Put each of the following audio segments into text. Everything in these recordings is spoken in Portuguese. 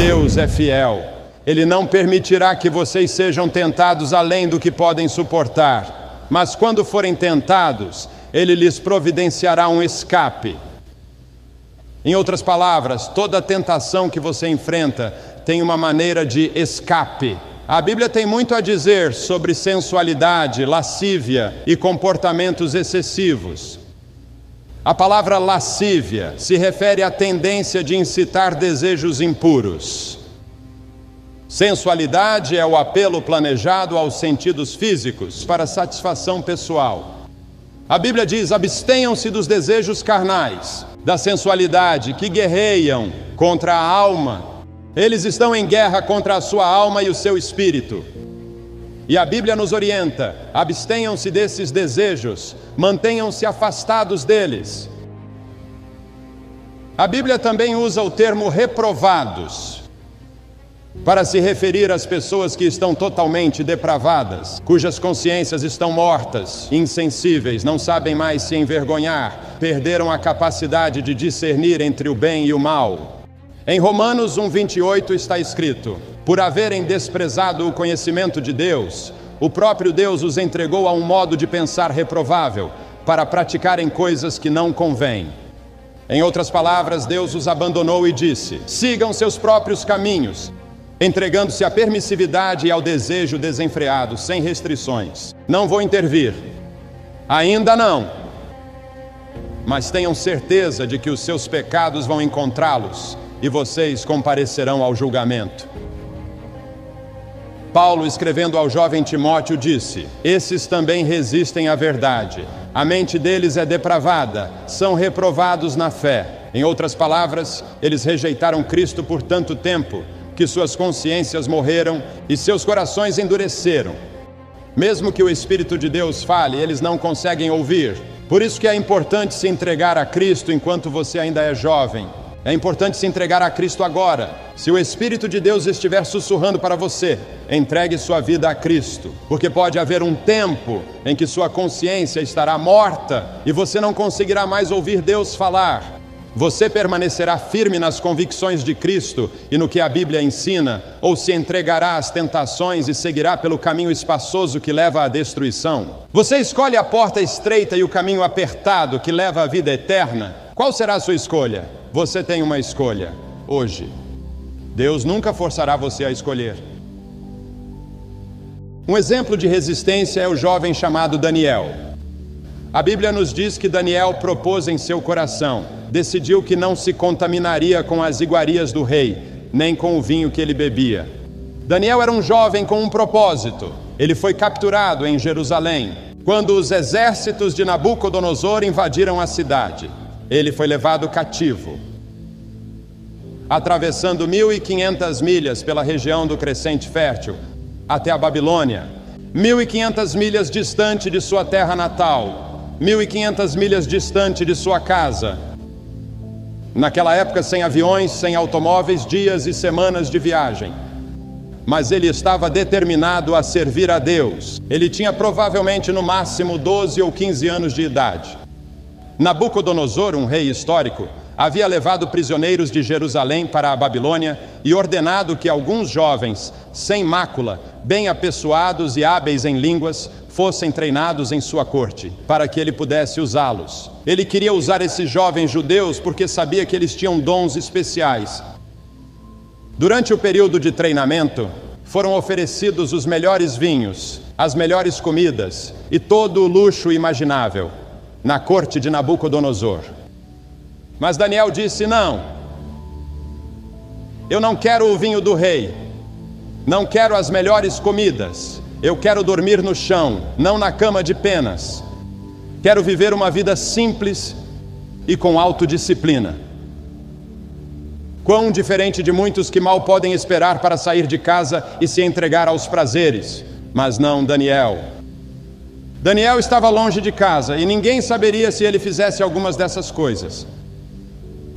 Deus é fiel. Ele não permitirá que vocês sejam tentados além do que podem suportar. Mas quando forem tentados, Ele lhes providenciará um escape. Em outras palavras, toda tentação que você enfrenta tem uma maneira de escape. A Bíblia tem muito a dizer sobre sensualidade, lascívia e comportamentos excessivos. A palavra lascívia se refere à tendência de incitar desejos impuros. Sensualidade é o apelo planejado aos sentidos físicos para satisfação pessoal. A Bíblia diz: abstenham-se dos desejos carnais, da sensualidade, que guerreiam contra a alma. Eles estão em guerra contra a sua alma e o seu espírito. E a Bíblia nos orienta: abstenham-se desses desejos, mantenham-se afastados deles. A Bíblia também usa o termo reprovados para se referir às pessoas que estão totalmente depravadas, cujas consciências estão mortas, insensíveis, não sabem mais se envergonhar, perderam a capacidade de discernir entre o bem e o mal. Em Romanos 1:28 está escrito: por haverem desprezado o conhecimento de Deus, o próprio Deus os entregou a um modo de pensar reprovável, para praticarem coisas que não convêm. Em outras palavras, Deus os abandonou e disse: sigam seus próprios caminhos, entregando-se à permissividade e ao desejo desenfreado, sem restrições. Não vou intervir. Ainda não. Mas tenham certeza de que os seus pecados vão encontrá-los e vocês comparecerão ao julgamento. Paulo, escrevendo ao jovem Timóteo, disse: esses também resistem à verdade. A mente deles é depravada, são reprovados na fé. Em outras palavras, eles rejeitaram Cristo por tanto tempo que suas consciências morreram e seus corações endureceram. Mesmo que o Espírito de Deus fale, eles não conseguem ouvir. Por isso que é importante se entregar a Cristo enquanto você ainda é jovem. É importante se entregar a Cristo agora. Se o Espírito de Deus estiver sussurrando para você, entregue sua vida a Cristo, porque pode haver um tempo em que sua consciência estará morta e você não conseguirá mais ouvir Deus falar. Você permanecerá firme nas convicções de Cristo e no que a Bíblia ensina, ou se entregará às tentações e seguirá pelo caminho espaçoso que leva à destruição? Você escolhe a porta estreita e o caminho apertado que leva à vida eterna? Qual será a sua escolha? Você tem uma escolha hoje. Deus nunca forçará você a escolher. Um exemplo de resistência é o jovem chamado Daniel. A Bíblia nos diz que Daniel propôs em seu coração, decidiu que não se contaminaria com as iguarias do rei, nem com o vinho que ele bebia. Daniel era um jovem com um propósito. Ele foi capturado em Jerusalém, quando os exércitos de Nabucodonosor invadiram a cidade. Ele foi levado cativo, atravessando 1.500 milhas pela região do Crescente Fértil, até a Babilônia, 1.500 milhas distante de sua terra natal, 1.500 milhas distante de sua casa. Naquela época, sem aviões, sem automóveis, dias e semanas de viagem. Mas ele estava determinado a servir a Deus. Ele tinha provavelmente no máximo 12 ou 15 anos de idade. Nabucodonosor, um rei histórico, havia levado prisioneiros de Jerusalém para a Babilônia e ordenado que alguns jovens, sem mácula, bem apessoados e hábeis em línguas, fossem treinados em sua corte, para que ele pudesse usá-los. Ele queria usar esses jovens judeus porque sabia que eles tinham dons especiais. Durante o período de treinamento, foram oferecidos os melhores vinhos, as melhores comidas e todo o luxo imaginável na corte de Nabucodonosor. Mas Daniel disse: não, eu não quero o vinho do rei, não quero as melhores comidas, eu quero dormir no chão, não na cama de penas. Quero viver uma vida simples e com autodisciplina. Quão diferente de muitos que mal podem esperar para sair de casa e se entregar aos prazeres. Mas não Daniel. Daniel estava longe de casa e ninguém saberia se ele fizesse algumas dessas coisas.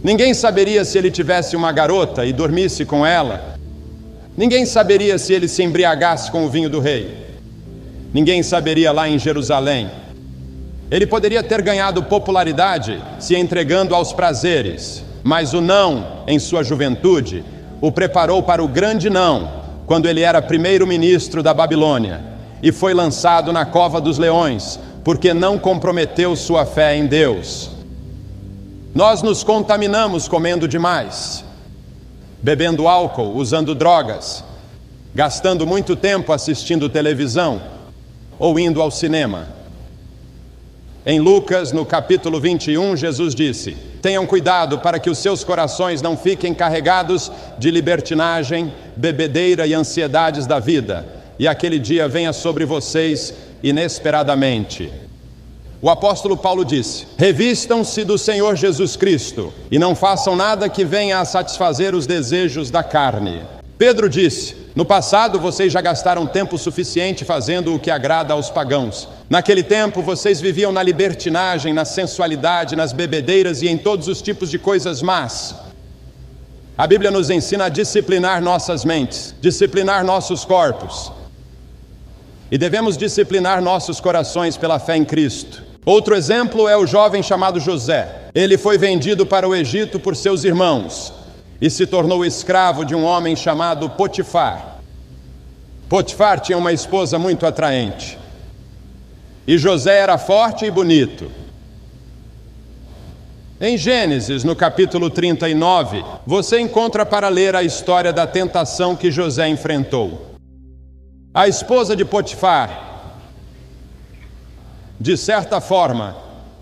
Ninguém saberia se ele tivesse uma garota e dormisse com ela. Ninguém saberia se ele se embriagasse com o vinho do rei. Ninguém saberia lá em Jerusalém. Ele poderia ter ganhado popularidade se entregando aos prazeres, mas o não em sua juventude o preparou para o grande não, quando ele era primeiro-ministro da Babilônia, e foi lançado na cova dos leões, porque não comprometeu sua fé em Deus. Nós nos contaminamos comendo demais, bebendo álcool, usando drogas, gastando muito tempo assistindo televisão ou indo ao cinema. Em Lucas, no capítulo 21, Jesus disse: tenham cuidado para que os seus corações não fiquem carregados de libertinagem, bebedeira e ansiedades da vida, e aquele dia venha sobre vocês inesperadamente. O apóstolo Paulo disse: revistam-se do Senhor Jesus Cristo e não façam nada que venha a satisfazer os desejos da carne. Pedro disse: no passado vocês já gastaram tempo suficiente fazendo o que agrada aos pagãos. Naquele tempo vocês viviam na libertinagem, na sensualidade, nas bebedeiras e em todos os tipos de coisas más. A Bíblia nos ensina a disciplinar nossas mentes, disciplinar nossos corpos. E devemos disciplinar nossos corações pela fé em Cristo. Outro exemplo é o jovem chamado José. Ele foi vendido para o Egito por seus irmãos e se tornou escravo de um homem chamado Potifar. Potifar tinha uma esposa muito atraente. E José era forte e bonito. Em Gênesis, no capítulo 39, você encontra para ler a história da tentação que José enfrentou. A esposa de Potifar, de certa forma,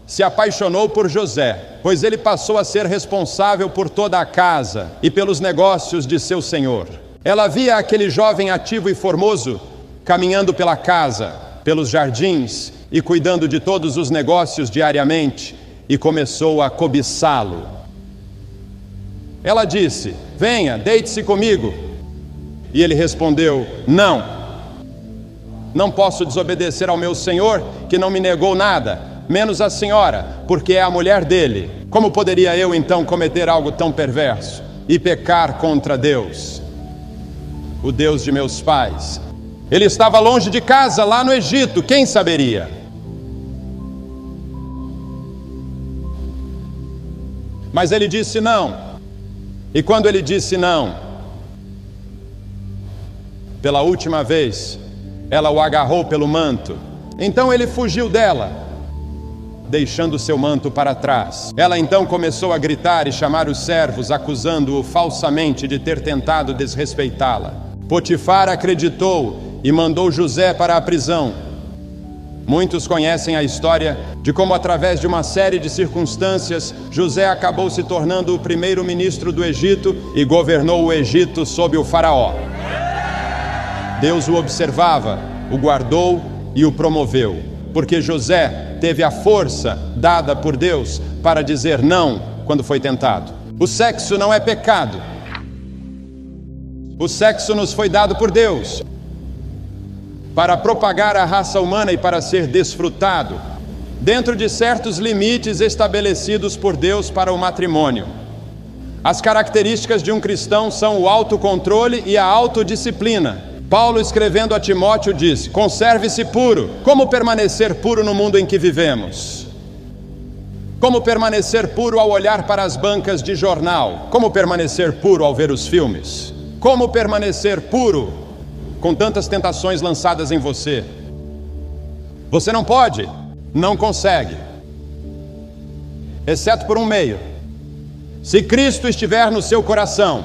se apaixonou por José, pois ele passou a ser responsável por toda a casa e pelos negócios de seu senhor. Ela via aquele jovem ativo e formoso caminhando pela casa, pelos jardins e cuidando de todos os negócios diariamente, e começou a cobiçá-lo. Ela disse: venha, deite-se comigo. E ele respondeu: não posso desobedecer ao meu senhor, que não me negou nada, menos a senhora, porque é a mulher dele. Como poderia eu então cometer algo tão perverso e pecar contra Deus, o Deus de meus pais? Ele estava longe de casa, lá no Egito, quem saberia? Mas ele disse não. E quando ele disse não, pela última vez, ela o agarrou pelo manto. Então ele fugiu dela, deixando seu manto para trás. Ela então começou a gritar e chamar os servos, acusando-o falsamente de ter tentado desrespeitá-la. Potifar acreditou e mandou José para a prisão. Muitos conhecem a história de como, através de uma série de circunstâncias, José acabou se tornando o primeiro-ministro do Egito e governou o Egito sob o faraó. Deus o observava, o guardou e o promoveu, porque José teve a força dada por Deus para dizer não quando foi tentado. O sexo não é pecado. O sexo nos foi dado por Deus para propagar a raça humana e para ser desfrutado, dentro de certos limites estabelecidos por Deus para o matrimônio. As características de um cristão são o autocontrole e a autodisciplina. Paulo, escrevendo a Timóteo, disse: conserve-se puro. Como permanecer puro no mundo em que vivemos? Como permanecer puro ao olhar para as bancas de jornal? Como permanecer puro ao ver os filmes? Como permanecer puro com tantas tentações lançadas em você? Você não pode, não consegue, exceto por um meio. Se Cristo estiver no seu coração,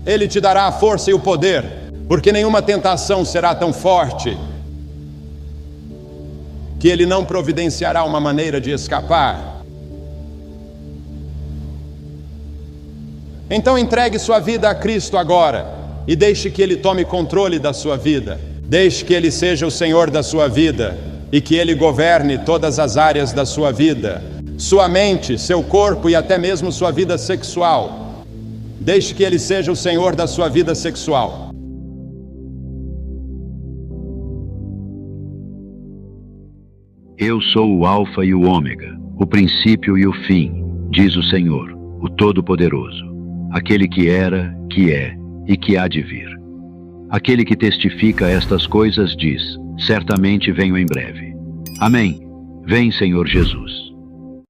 Ele te dará a força e o poder, porque nenhuma tentação será tão forte que Ele não providenciará uma maneira de escapar. Então entregue sua vida a Cristo agora e deixe que Ele tome controle da sua vida. Deixe que Ele seja o Senhor da sua vida e que Ele governe todas as áreas da sua vida, sua mente, seu corpo e até mesmo sua vida sexual. Deixe que Ele seja o Senhor da sua vida sexual. Eu sou o Alfa e o Ômega, o princípio e o fim, diz o Senhor, o Todo-Poderoso, aquele que era, que é e que há de vir. Aquele que testifica estas coisas diz: certamente venho em breve. Amém. Vem, Senhor Jesus.